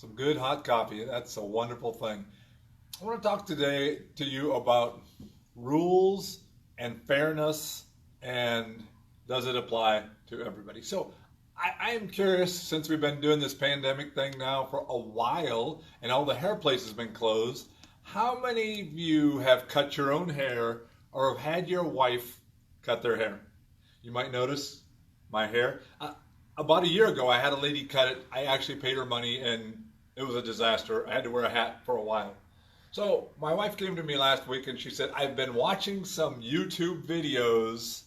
Some good hot coffee. That's a wonderful thing. I want to talk today to you about rules and fairness and does it apply to everybody? So I am curious, since we've been doing this pandemic thing now for a while and all the hair places have been closed, how many of you have cut your own hair or have had your wife cut their hair? You might notice my hair. About a year ago, I had a lady cut it. I actually paid her money and it was a disaster. I had to wear a hat for a while. So my wife came to me last week and she said, I've been watching some YouTube videos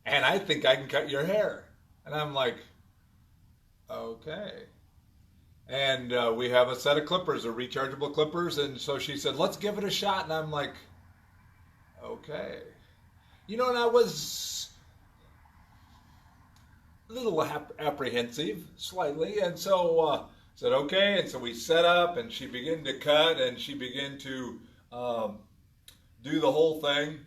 and I think I can cut your hair. And I'm like, okay. And we have a set of clippers, they're rechargeable clippers. And so she said, let's give it a shot. And I'm like, okay. You know, and I was a little apprehensive, slightly. And so said, okay. And so we set up and she began to cut and she began to do the whole thing.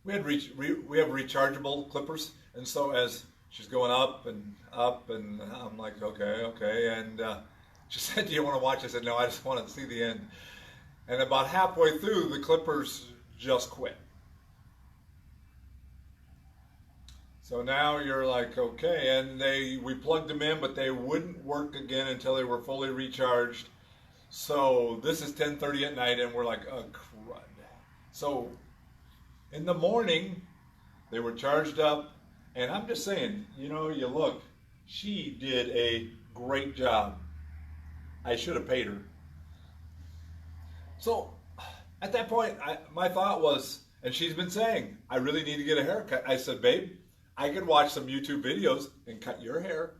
We have rechargeable clippers. And so as she's going up and I'm like, okay. And she said, do you want to watch? I said, no, I just want to see the end. And about halfway through, the clippers just quit. So now you're like, okay, and we plugged them in, but they wouldn't work again until they were fully recharged. So this is 10:30 at night, and we're like, oh, crud. So in the morning, they were charged up, and I'm just saying, you know, you look, she did a great job. I should have paid her. So at that point, my thought was, and she's been saying, I really need to get a haircut. I said, babe, I could watch some YouTube videos and cut your hair.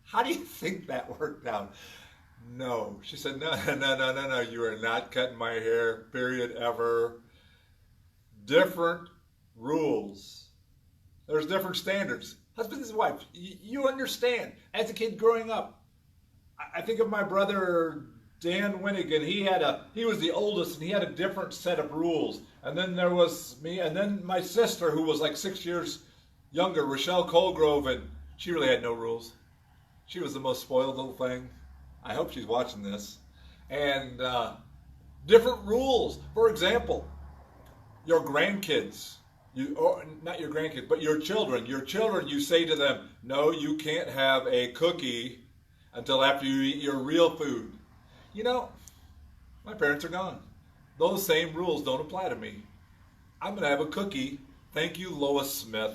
How do you think that worked out? No. She said, no, you are not cutting my hair, period, ever. Different rules. There's different standards. Husband and wife, you understand. As a kid growing up, I think of my brother Dan Winnigan. He was the oldest and he had a different set of rules. And then there was me, and then my sister, who was like 6 years younger, Rochelle Colgrove, and she really had no rules. She was the most spoiled little thing. I hope she's watching this. And different rules. For example, your grandkids, or not your grandkids, but your children. Your children, you say to them, no, you can't have a cookie until after you eat your real food. You know, my parents are gone. Those same rules don't apply to me. I'm going to have a cookie. Thank you, Lois Smith.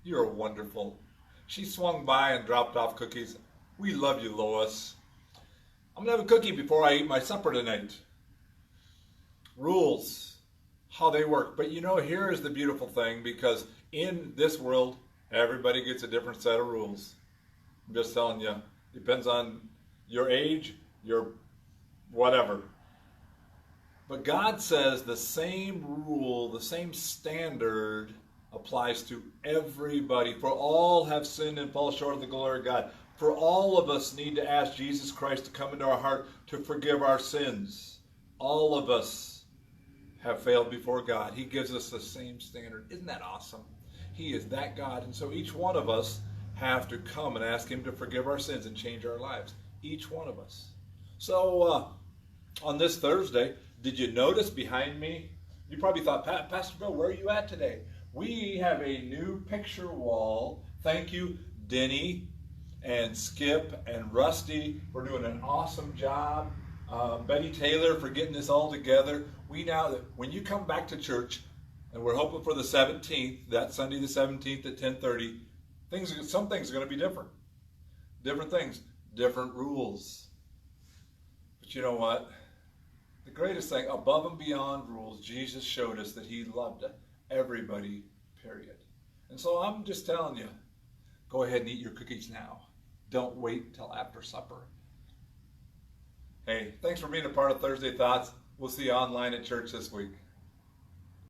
You're wonderful. She swung by and dropped off cookies. We love you, Lois. I'm going to have a cookie before I eat my supper tonight. Rules, how they work. But you know, here is the beautiful thing, because in this world, everybody gets a different set of rules. I'm just telling you, depends on your age, your whatever. But God says the same rule, the same standard applies to everybody. For all have sinned and fall short of the glory of God. For all of us need to ask Jesus Christ to come into our heart to forgive our sins. All of us have failed before God. He gives us the same standard. Isn't that awesome? He is that God. And so each one of us have to come and ask Him to forgive our sins and change our lives. Each one of us. So on this Thursday, did you notice behind me? You probably thought, Pastor Bill, where are you at today? We have a new picture wall. Thank you, Denny and Skip and Rusty for doing an awesome job. Betty Taylor for getting this all together. We now, when you come back to church, and we're hoping for the 17th, that Sunday the 17th at 10:30, some things are going to be different. Different things, different rules. But you know what? The greatest thing, above and beyond rules, Jesus showed us that He loved everybody, period. And so I'm just telling you, go ahead and eat your cookies now. Don't wait till after supper. Hey, thanks for being a part of Thursday Thoughts. We'll see you online at church this week.